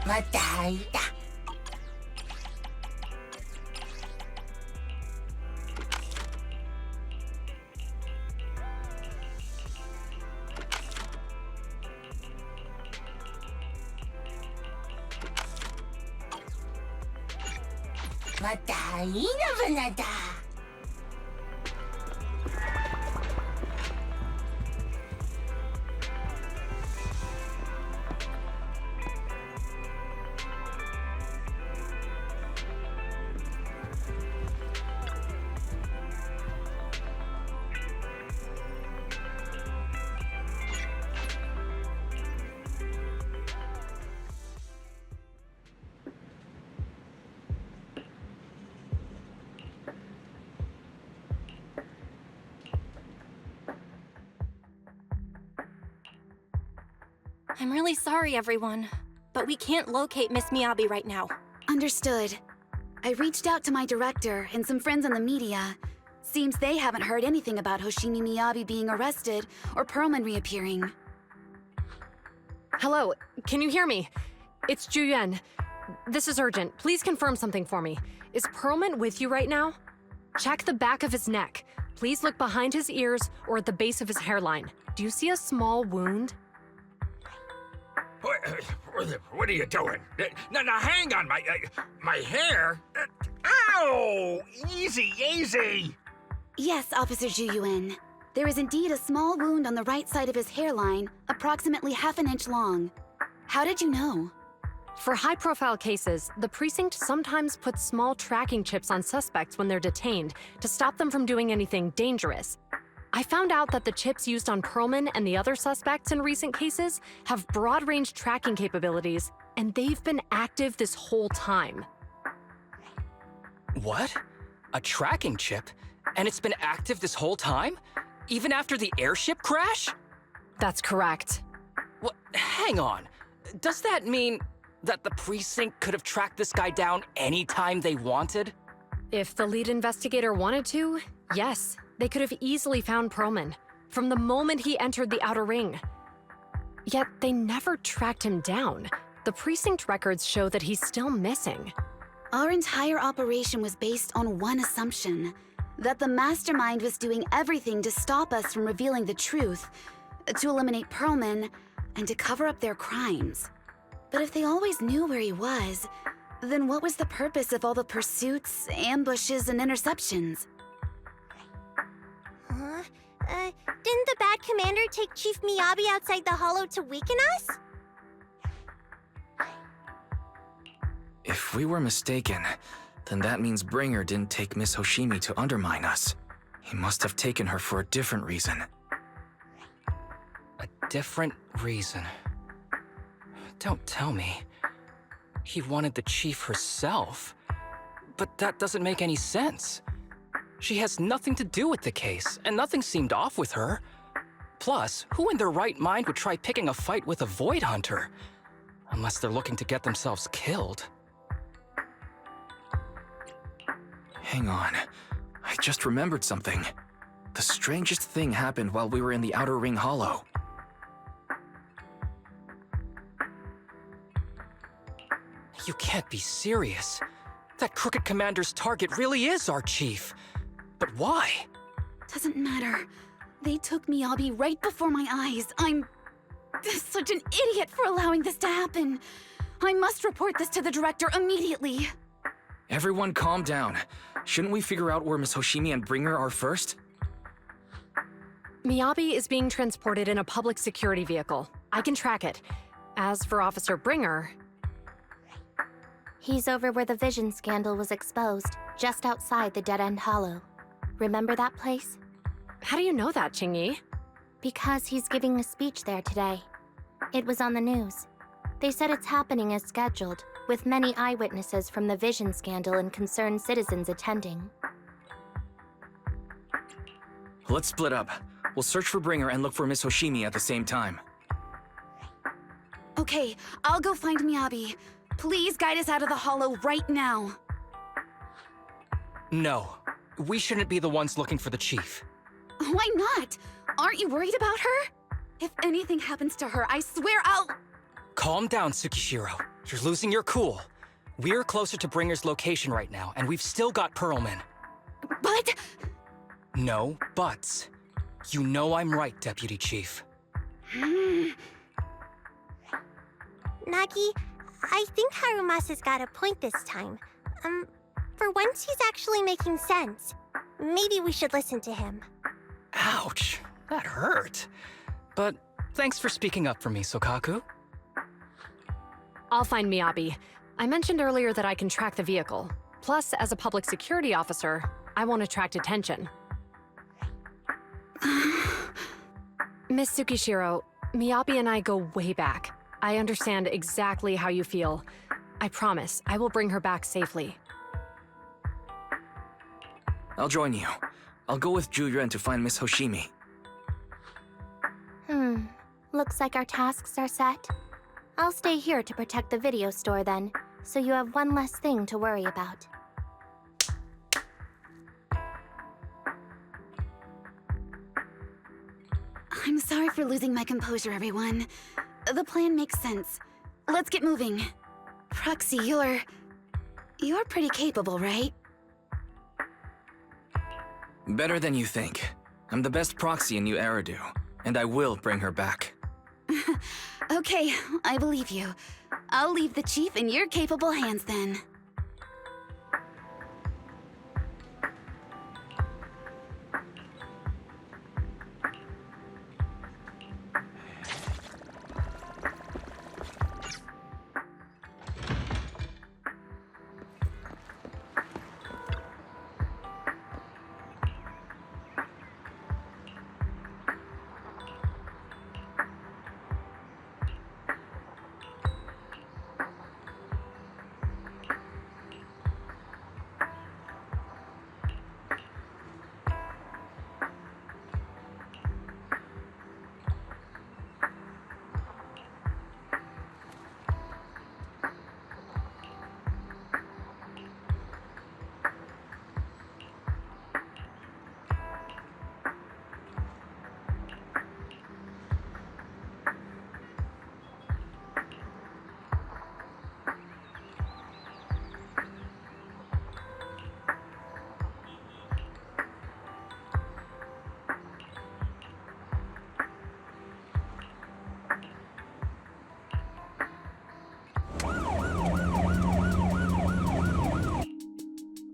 Matay-da. Matay na banada. I'm really sorry, everyone, but we can't locate Miss Miyabi right now. Understood. I reached out to my director and some friends in the media. Seems they haven't heard anything about Hoshimi Miyabi being arrested or Perlman reappearing. Hello, can you hear me? It's Juyuan. This is urgent. Please confirm something for me. Is Perlman with you right now? Check the back of his neck. Please look behind his ears or at the base of his hairline. Do you see a small wound? What are you doing? Now, hang on, my hair? Ow! Easy, easy! Yes, Officer Juyuan. There is indeed a small wound on the right side of his hairline, approximately half an inch long. How did you know? For high-profile cases, the precinct sometimes puts small tracking chips on suspects when they're detained to stop them from doing anything dangerous. I found out that the chips used on Perlman and the other suspects in recent cases have broad-range tracking capabilities, and they've been active this whole time. What? A tracking chip? And it's been active this whole time? Even after the airship crash? That's correct. What? Hang on. Does that mean that the precinct could have tracked this guy down anytime they wanted? If the lead investigator wanted to, yes. They could have easily found Perlman from the moment he entered the outer ring. Yet they never tracked him down. The precinct records show that he's still missing. Our entire operation was based on one assumption, that the mastermind was doing everything to stop us from revealing the truth, to eliminate Perlman, and to cover up their crimes. But if they always knew where he was, then what was the purpose of all the pursuits, ambushes, and interceptions? Didn't the bad commander take Chief Miyabi outside the hollow to weaken us? If we were mistaken, then that means Bringer didn't take Miss Hoshimi to undermine us. He must have taken her for a different reason. A different reason? Don't tell me. He wanted the chief herself. But that doesn't make any sense. She has nothing to do with the case, and nothing seemed off with her. Plus, who in their right mind would try picking a fight with a Void Hunter? Unless they're looking to get themselves killed. Hang on. I just remembered something. The strangest thing happened while we were in the Outer Ring Hollow. You can't be serious. That crooked commander's target really is our chief. But why? Doesn't matter. They took Miyabi right before my eyes. I'm such an idiot for allowing this to happen. I must report this to the director immediately. Everyone calm down. Shouldn't we figure out where Miss Hoshimi and Bringer are first? Miyabi is being transported in a public security vehicle. I can track it. As for Officer Bringer... He's over where the vision scandal was exposed, just outside the Dead End Hollow. Remember that place? How do you know that, Qingyi? Because he's giving a speech there today. It was on the news. They said it's happening as scheduled, with many eyewitnesses from the vision scandal and concerned citizens attending. Let's split up. We'll search for Bringer and look for Miss Hoshimi at the same time. Okay, I'll go find Miyabi. Please guide us out of the hollow right now. No. We shouldn't be the ones looking for the chief. Why not? Aren't you worried about her? If anything happens to her, I swear I'll... Calm down, Tsukishiro. You're losing your cool. We're closer to Bringer's location right now, and we've still got Pearlman. But... No buts. You know I'm right, Deputy Chief. Nagi, I think Harumasa's got a point this time. For once he's actually making sense. Maybe we should listen to him. Ouch, that hurt. But thanks for speaking up for me, Sokaku. I'll find Miyabi. I mentioned earlier that I can track the vehicle. Plus, as a public security officer, I won't attract attention. Miss Tsukishiro, Miyabi and I go way back. I understand exactly how you feel. I promise, I will bring her back safely. I'll join you. I'll go with Juyuan to find Miss Hoshimi. Looks like our tasks are set. I'll stay here to protect the video store then, so you have one less thing to worry about. I'm sorry for losing my composure, everyone. The plan makes sense. Let's get moving. Proxy, you're pretty capable, right? Better than you think. I'm the best proxy in New Eridu, and I will bring her back. Okay, I believe you. I'll leave the chief in your capable hands then.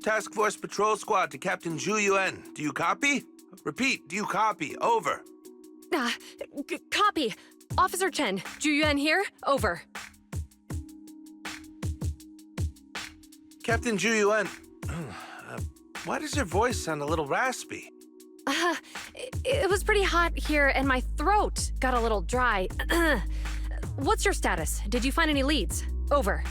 Task Force Patrol Squad to Captain Zhu Yuan. Do you copy? Repeat, do you copy? Over. Copy. Officer Chen, Juyuan here. Over. Captain Zhu Yuan, why does your voice sound a little raspy? It was pretty hot here, and my throat got a little dry. What's your status? Did you find any leads? Over.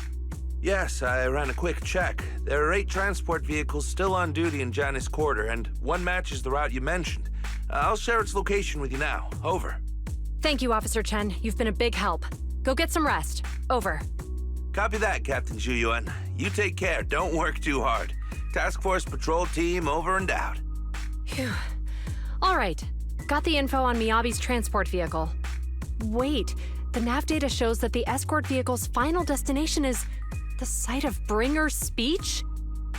Yes, I ran a quick check. There are 8 transport vehicles still on duty in Janus Quarter, and one matches the route you mentioned. I'll share its location with you now. Over. Thank you, Officer Chen. You've been a big help. Go get some rest. Over. Copy that, Captain Zhu Yuan. You take care. Don't work too hard. Task Force Patrol Team over and out. Phew. All right. Got the info on Miyabi's transport vehicle. Wait, the nav data shows that the escort vehicle's final destination is the site of Bringer's speech?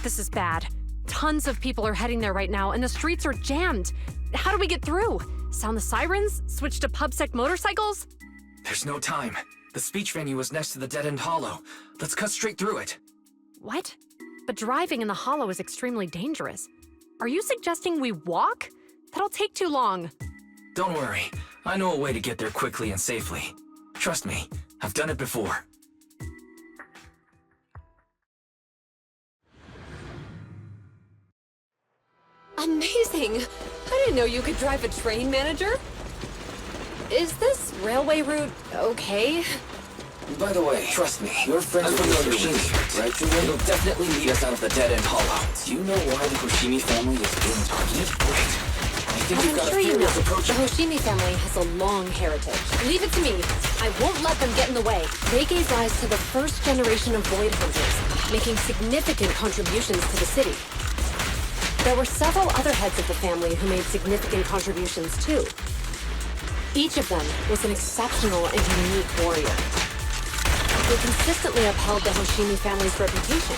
This is bad. Tons of people are heading there right now, and the streets are jammed. How do we get through? Sound the sirens? Switch to pubsec motorcycles? There's no time. The speech venue was next to the dead-end hollow. Let's cut straight through it. What? But driving in the hollow is extremely dangerous. Are you suggesting we walk? That'll take too long. Don't worry. I know a way to get there quickly and safely. Trust me, I've done it before. Amazing! I didn't know you could drive a train, manager. Is this railway route okay? By the way, trust me, your friends from the Hoshimi, right? You'll definitely lead us out of the dead-end hollow. Do you know why the Hoshimi family is being targeted? Wait, I think we've got a few ways approaching. The Hoshimi family has a long heritage. Leave it to me. I won't let them get in the way. They gave rise to the first generation of Void Hunters, making significant contributions to the city. There were several other heads of the family who made significant contributions too. Each of them was an exceptional and unique warrior. we consistently upheld the Hoshimi family's reputation.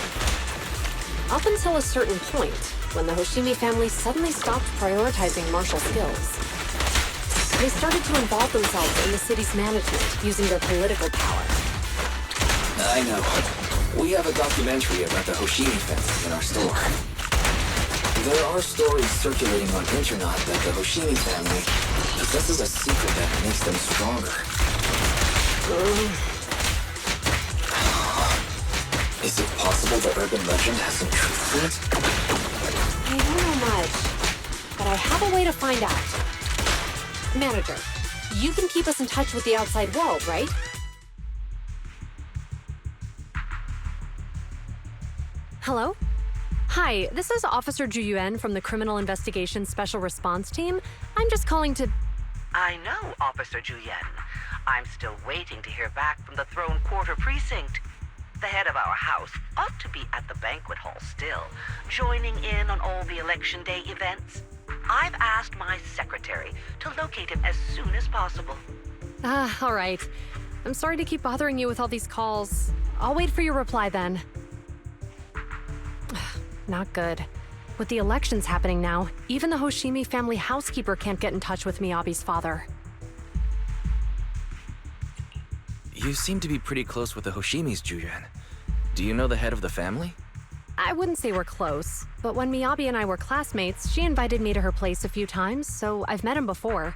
Up until a certain point, when the Hoshimi family suddenly stopped prioritizing martial skills. They started to involve themselves in the city's management using their political power. I know. We have a documentary about the Hoshimi family in our store. There are stories circulating on internet that the Hoshimi family possesses a secret that makes them stronger. Is it possible the urban legend has some truth to it? I don't know much, but I have a way to find out. Manager, you can keep us in touch with the outside world, right? Hello? Hi, this is Officer Ju Yuan from the Criminal Investigations Special Response Team. I'm just calling to... I know, Officer Ju Yuan. I'm still waiting to hear back from the Throne Quarter Precinct. The head of our house ought to be at the banquet hall still, joining in on all the Election Day events. I've asked my secretary to locate him as soon as possible. all right. I'm sorry to keep bothering you with all these calls. I'll wait for your reply then. Not good. With the elections happening now, even the Hoshimi family housekeeper can't get in touch with Miyabi's father. You seem to be pretty close with the Hoshimis, Ju-Yuan. Do you know the head of the family? I wouldn't say we're close, but when Miyabi and I were classmates, she invited me to her place a few times, so I've met him before.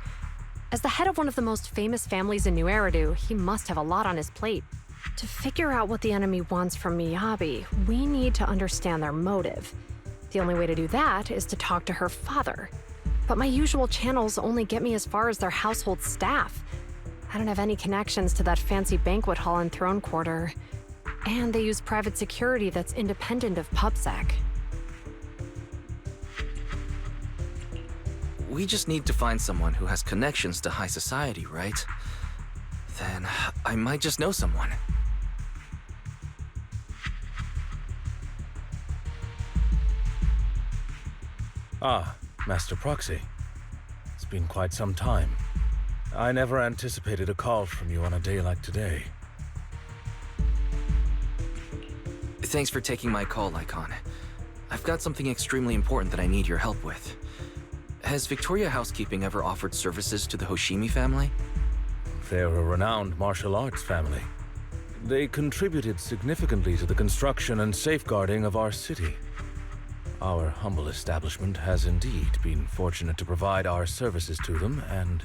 As the head of one of the most famous families in New Eridu, he must have a lot on his plate. To figure out what the enemy wants from Miyabi, we need to understand their motive. The only way to do that is to talk to her father. But my usual channels only get me as far as their household staff. I don't have any connections to that fancy banquet hall in Throne Quarter. And they use private security that's independent of PubSec. We just need to find someone who has connections to high society, right? Then I might just know someone. Ah, Master Proxy. It's been quite some time. I never anticipated a call from you on a day like today. Thanks for taking my call, Lycon. I've got something extremely important that I need your help with. Has Victoria Housekeeping ever offered services to the Hoshimi family? They're a renowned martial arts family. They contributed significantly to the construction and safeguarding of our city. Our humble establishment has indeed been fortunate to provide our services to them, and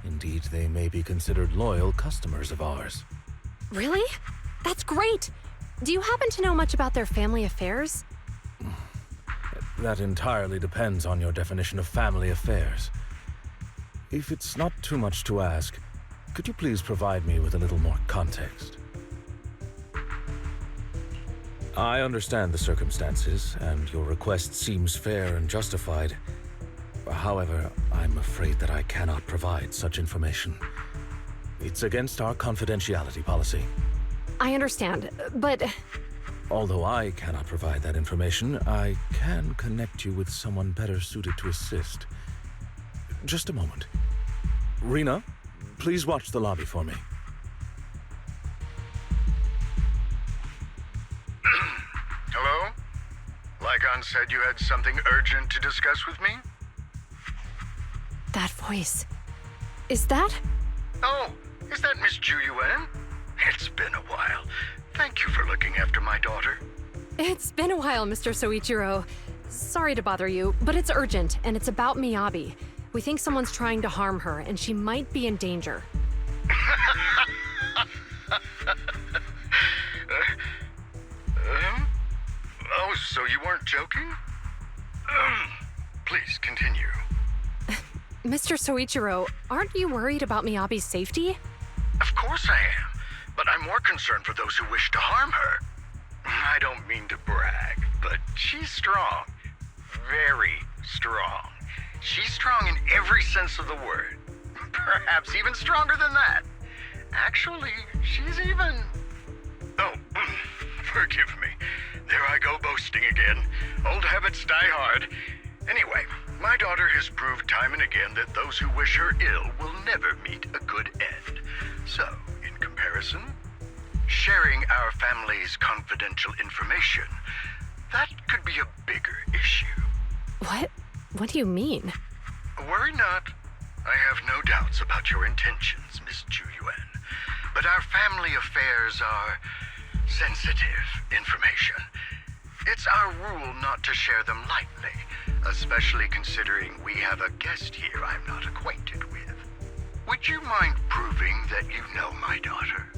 indeed they may be considered loyal customers of ours. Really? That's great! Do you happen to know much about their family affairs? That entirely depends on your definition of family affairs. If it's not too much to ask, could you please provide me with a little more context? I understand the circumstances, and your request seems fair and justified. However, I'm afraid that I cannot provide such information. It's against our confidentiality policy. I understand, but... Although I cannot provide that information, I can connect you with someone better suited to assist. Just a moment. Rena, please watch the lobby for me. Hello? Lycon said you had something urgent to discuss with me? That voice... Is that... Oh, is that Miss Ju Yuan? It's been a while. Thank you for looking after my daughter. It's been a while, Mr. Soichiro. Sorry to bother you, but it's urgent, and it's about Miyabi. We think someone's trying to harm her, and she might be in danger. Oh, so you weren't joking? Please, continue. Mr. Soichiro, aren't you worried about Miyabi's safety? Of course I am, but I'm more concerned for those who wish to harm her. I don't mean to brag, but she's strong. Very strong. She's strong in every sense of the word. Perhaps even stronger than that. Actually, she's even... Oh, forgive me. There I go boasting again. Old habits die hard. Anyway, my daughter has proved time and again that those who wish her ill will never meet a good end. So, in comparison, sharing our family's confidential information, that could be a bigger issue. What? What do you mean? Worry not. I have no doubts about your intentions, Miss Chu Yuan. But our family affairs are sensitive information. It's our rule not to share them lightly, especially considering we have a guest here I'm not acquainted with. Would you mind proving that you know my daughter?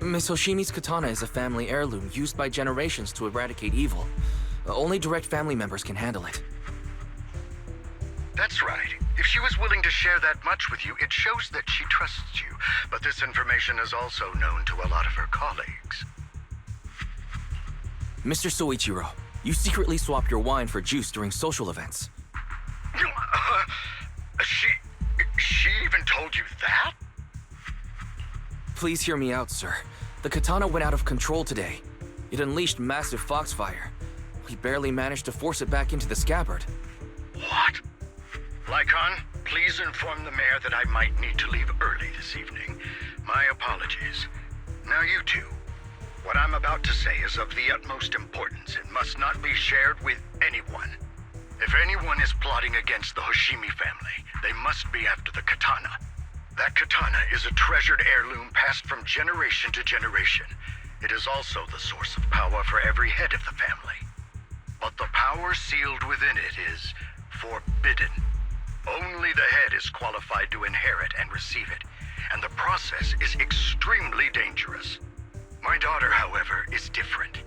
Miss Hoshimi's katana is a family heirloom used by generations to eradicate evil. Only direct family members can handle it. That's right. If she was willing to share that much with you, it shows that she trusts you. But this information is also known to a lot of her colleagues. Mr. Soichiro, you secretly swap your wine for juice during social events. She even told you that? Please hear me out, sir. The katana went out of control today. It unleashed massive foxfire. We barely managed to force it back into the scabbard. What? Lycon, please inform the mayor that I might need to leave early this evening. My apologies. Now you two. What I'm about to say is of the utmost importance. It must not be shared with anyone. If anyone is plotting against the Hoshimi family, they must be after the katana. That katana is a treasured heirloom passed from generation to generation. It is also the source of power for every head of the family. But the power sealed within it is forbidden. Only the head is qualified to inherit and receive it, and the process is extremely dangerous. My daughter, however, is different.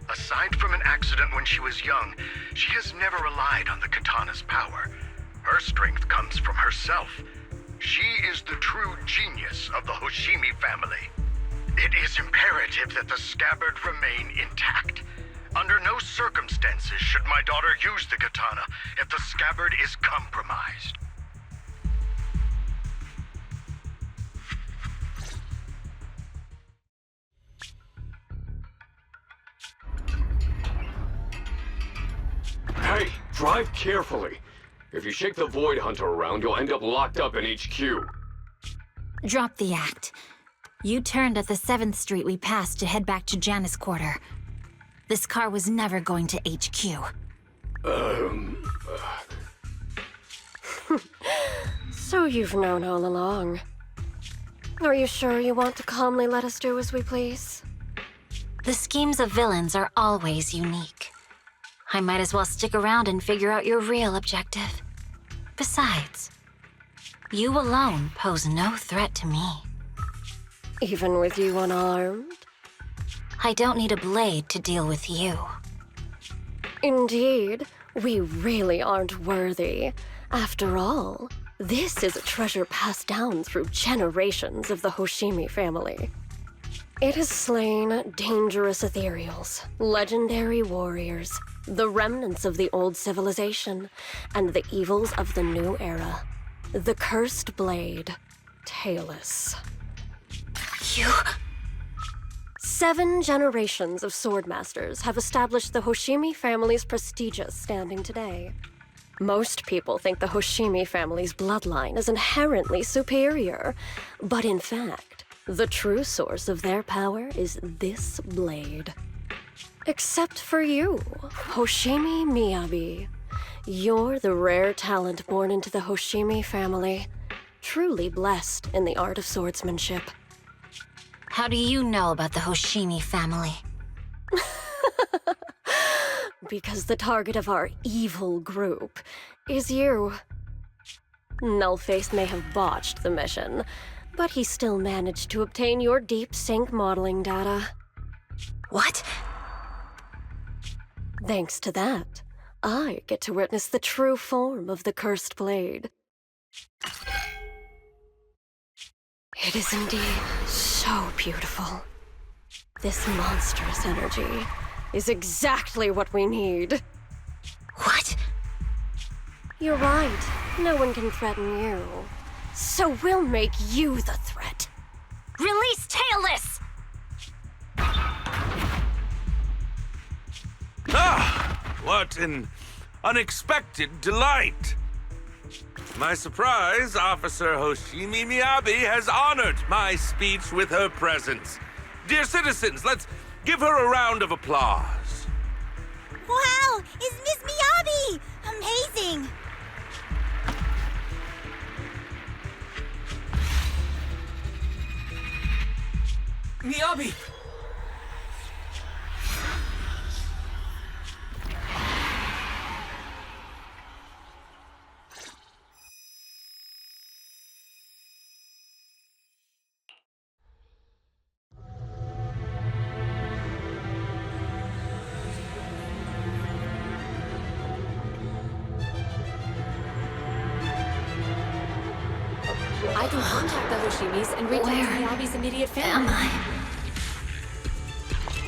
Aside from an accident when she was young, she has never relied on the katana's power. Her strength comes from herself. She is the true genius of the Hoshimi family. It is imperative that the scabbard remain intact. Under no circumstances should my daughter use the katana if the scabbard is compromised. Hey, drive carefully. If you shake the Void Hunter around, you'll end up locked up in HQ. Drop the act. You turned at the 7th Street we passed to head back to Janus Quarter. This car was never going to HQ. So you've known all along. Are you sure you want to calmly let us do as we please? The schemes of villains are always unique. I might as well stick around and figure out your real objective. Besides, you alone pose no threat to me. Even with you unarmed? I don't need a blade to deal with you. Indeed, we really aren't worthy. After all, this is a treasure passed down through generations of the Hoshimi family. It has slain dangerous ethereals, legendary warriors, the remnants of the old civilization, and the evils of the new era. The cursed blade, Tailless. You... 7 generations of swordmasters have established the Hoshimi family's prestigious standing today. Most people think the Hoshimi family's bloodline is inherently superior, but in fact, the true source of their power is this blade. Except for you, Hoshimi Miyabi. You're the rare talent born into the Hoshimi family, truly blessed in the art of swordsmanship. How do you know about the Hoshimi family? Because the target of our evil group is you. Nullface may have botched the mission, but he still managed to obtain your deep sync modeling data. What? Thanks to that, I get to witness the true form of the cursed blade. It is indeed so beautiful. This monstrous energy is exactly what we need. What? You're right. No one can threaten you. So we'll make you the threat. Release Tailless! Ah! What an unexpected delight! To my surprise, Officer Hoshimi Miyabi has honored my speech with her presence. Dear citizens, let's give her a round of applause. Wow! It's Miss Miyabi! Amazing! Miyabi! I can contact the Hoshimis and reach out to Miyabi's immediate family. Am I?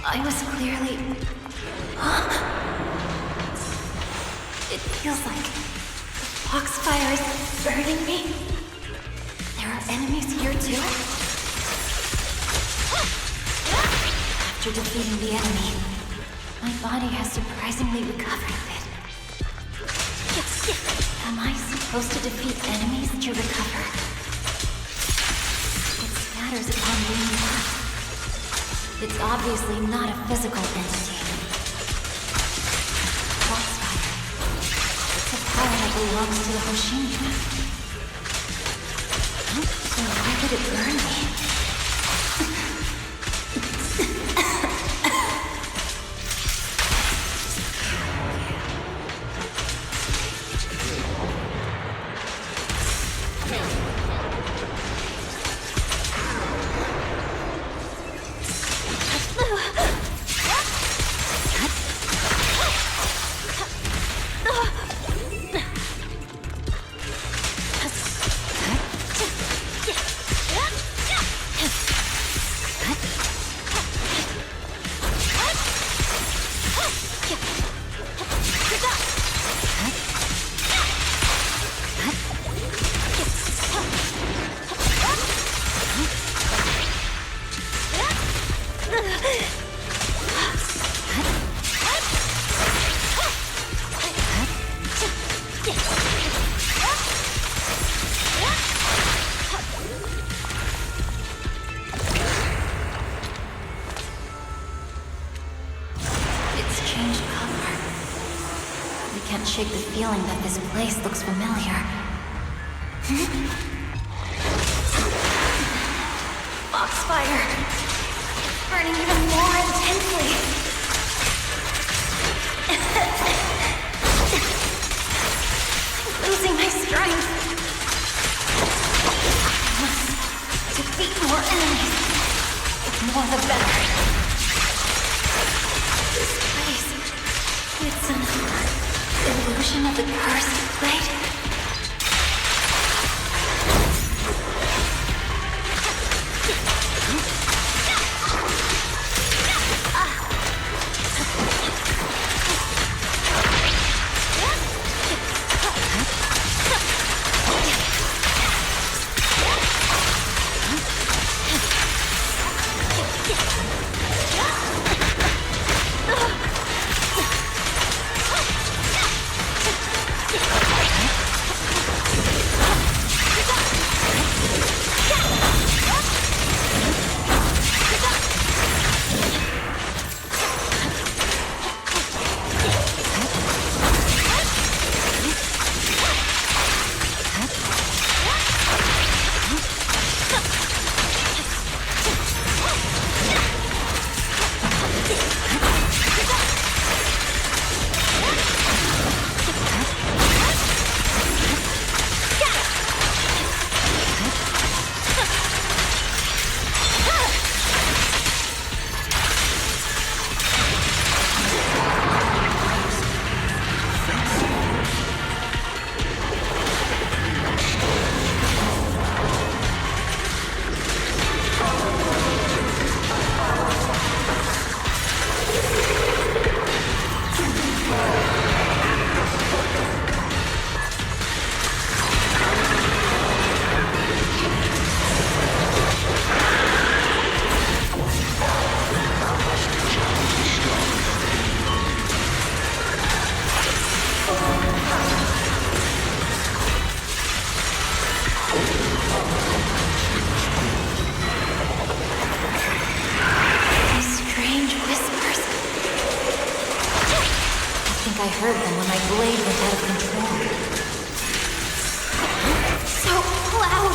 I was clearly... It feels like the foxfire is burning me. There are enemies here too? After defeating the enemy, my body has surprisingly recovered a bit. Am I supposed to defeat enemies to recover? It scatters upon being touched. It's obviously not a physical entity. Foxfire. It's a power that belongs to the Hoshimi family. So why would it burn me? Shake the feeling that this place looks familiar. Foxfire! Burning even more intensely! I'm losing my strength! I must defeat more enemies. The more the better. This place... it's an... illusion of the cursed blade? heard them when my blade went out of control. So loud!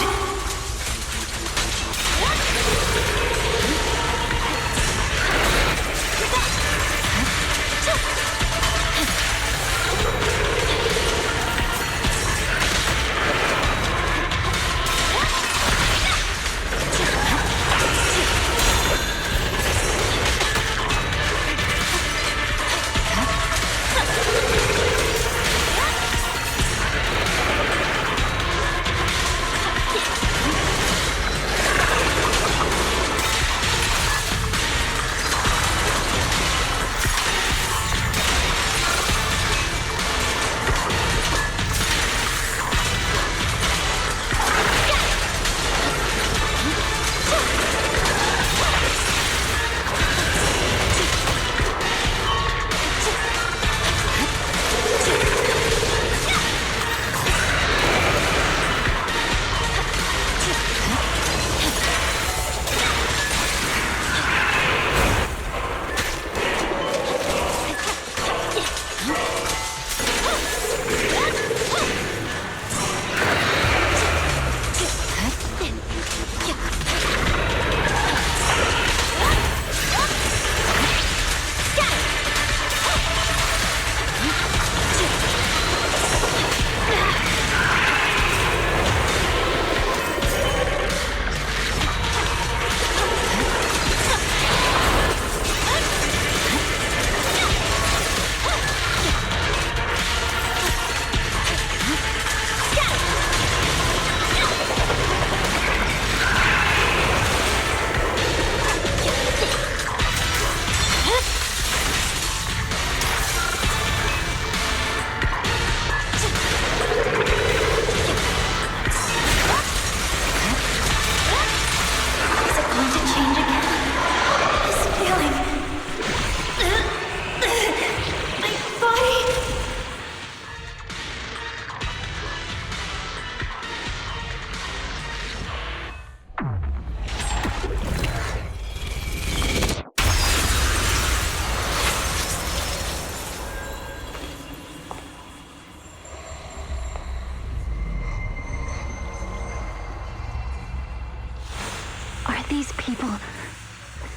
These people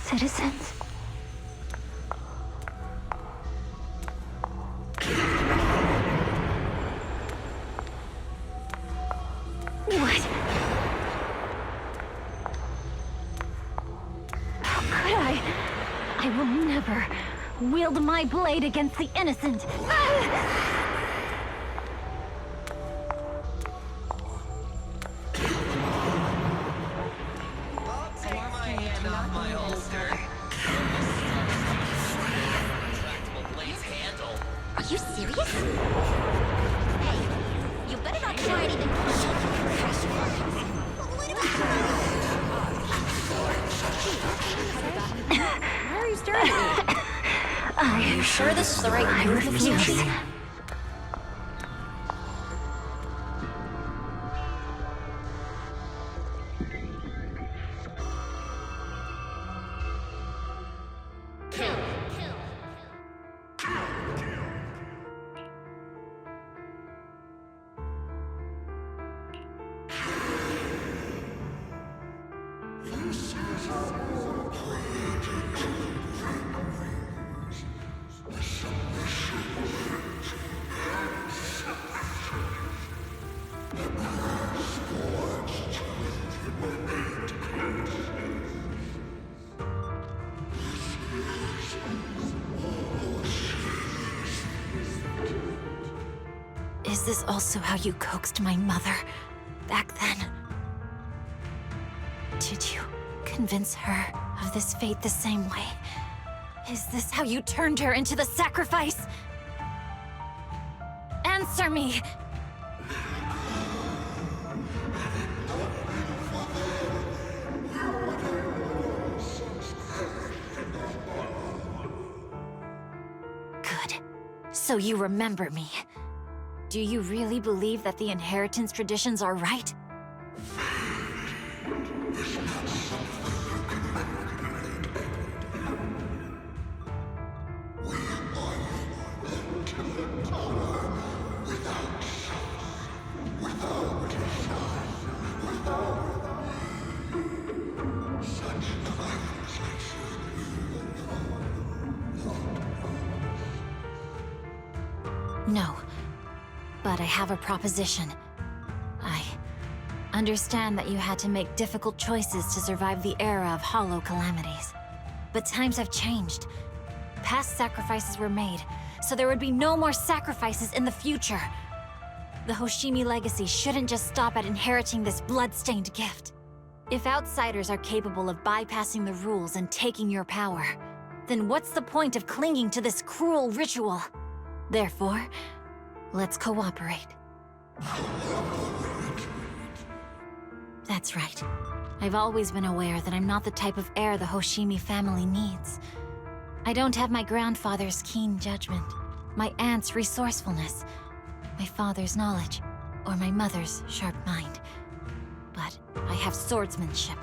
citizens? What? How could I? I will never wield my blade against the innocent. Are you serious? Hey, you better not try anything. Why are you staring at me? Are you sure this is the right move of yours? Is this also how you coaxed my mother back then? Did you convince her of this fate the same way? Is this how you turned her into the sacrifice? Answer me! Good. So you remember me. Do you really believe that the inheritance traditions are right? No. But I have a proposition. I understand that you had to make difficult choices to survive the era of hollow calamities. But times have changed. Past sacrifices were made, so there would be no more sacrifices in the future. The Hoshimi legacy shouldn't just stop at inheriting this blood-stained gift. If outsiders are capable of bypassing the rules and taking your power, then what's the point of clinging to this cruel ritual? Therefore, let's cooperate. That's right. I've always been aware that I'm not the type of heir the Hoshimi family needs. I don't have my grandfather's keen judgment, my aunt's resourcefulness, my father's knowledge, or my mother's sharp mind. But I have swordsmanship.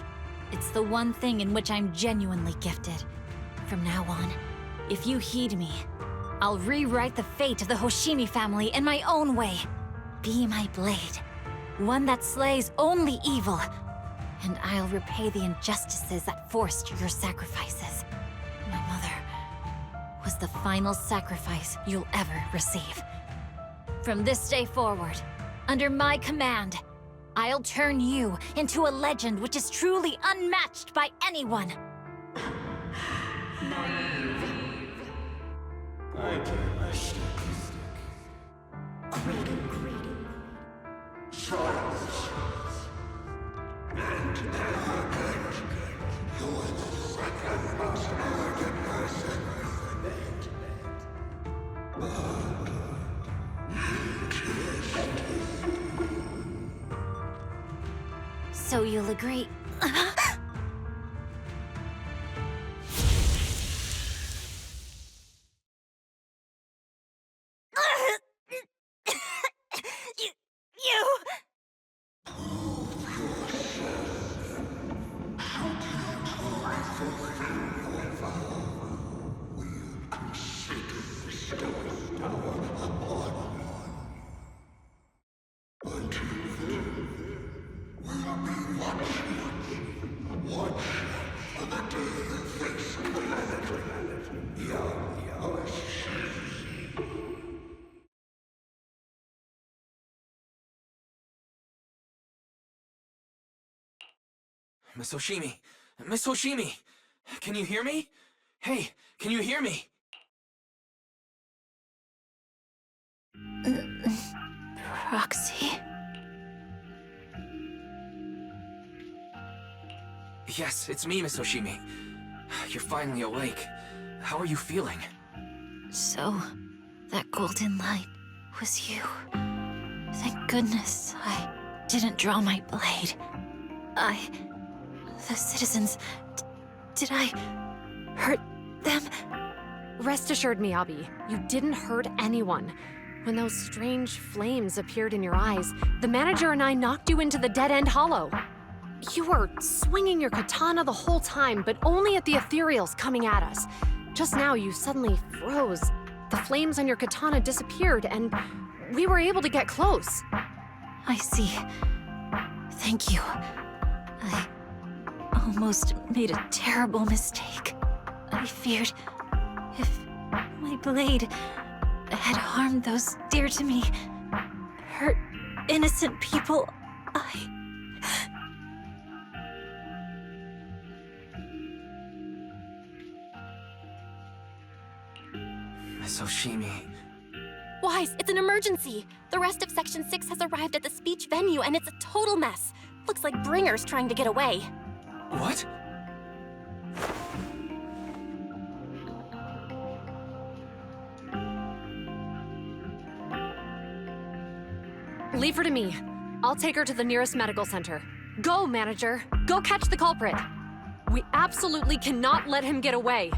It's the one thing in which I'm genuinely gifted. From now on, if you heed me, I'll rewrite the fate of the Hoshimi family in my own way. Be my blade, one that slays only evil, and I'll repay the injustices that forced your sacrifices. My mother was the final sacrifice you'll ever receive. From this day forward, under my command, I'll turn you into a legend which is truly unmatched by anyone. So you'll agree? Miss Hoshimi! Miss Hoshimi! Can you hear me? Hey, can you hear me? Proxy? Yes, it's me, Miss Hoshimi. You're finally awake. How are you feeling? So, that golden light was you. Thank goodness I didn't draw my blade. The citizens... did I hurt them? Rest assured, Miyabi, you didn't hurt anyone. When those strange flames appeared in your eyes, the manager and I knocked you into the dead-end hollow. You were swinging your katana the whole time, but only at the ethereals coming at us. Just now, you suddenly froze. The flames on your katana disappeared, and we were able to get close. I see. Thank you. I almost made a terrible mistake. I feared if my blade had harmed those dear to me, hurt innocent people, Miss Hoshimi... Wise, it's an emergency! The rest of Section 6 has arrived at the speech venue, and it's a total mess. Looks like Bringer's trying to get away. What? Leave her to me. I'll take her to the nearest medical center. Go, manager. Go catch the culprit. We absolutely cannot let him get away.